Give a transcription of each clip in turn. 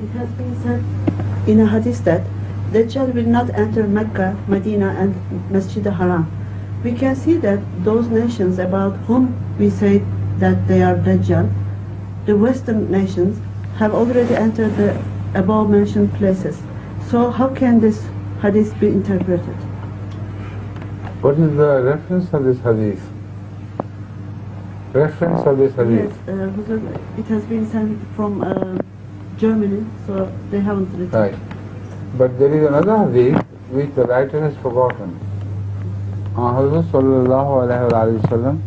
It has been said in a hadith that Dajjal will not enter Mecca, Medina and Masjid al-Haram. We can see that those nations about whom we say that they are Dajjal, the Western nations, have already entered the above mentioned places. So how can this hadith be interpreted? What is the reference of this hadith? Reference of this hadith? Yes, it has been sent from Germany, so they haven't written. Right. But there is another hadith which the writer has forgotten. Hazrat sallallahu alaihi wasallam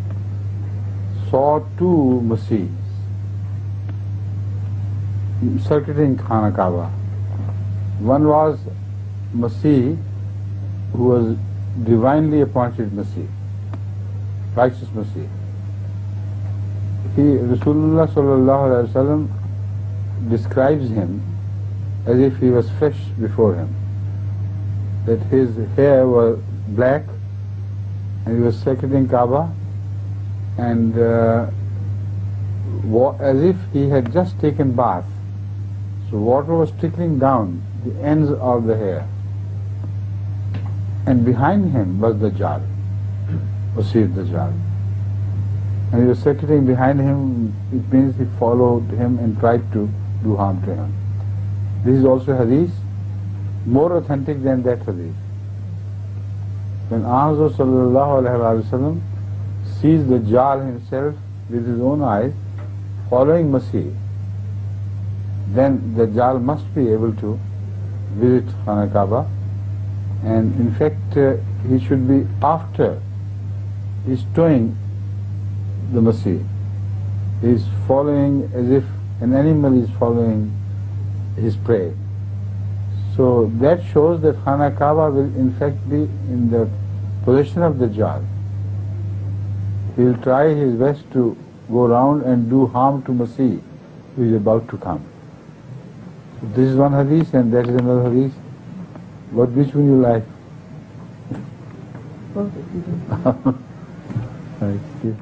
saw two Masiihs circuiting Khana Kaaba. One was Masih, who was divinely appointed Masih, righteous Masih. Rasulullah sallallahu alaihi wasallam describes him as if he was fresh before him, that his hair was black and he was circuiting Kaaba, and as if he had just taken bath. So water was trickling down the ends of the hair, and behind him was Dajjal, Masih Dajjal. And he was circuiting behind him. It means he followed him and tried to do harm to him. This is also hadith, more authentic than that hadith. When Ahazur sallallahu alaihi wasallam sees Dajjal himself with his own eyes following Masih, then Dajjal must be able to visit Khana Kaaba, and in fact he should be after he's towing the Masih. He's following as if an animal is following his prey. So that shows that Khana Kaaba will in fact be in the possession of Dajjal. He'll try his best to go around and do harm to Masih, who is about to come. So this is one hadith and that is another hadith. Which one you like? Both. Right.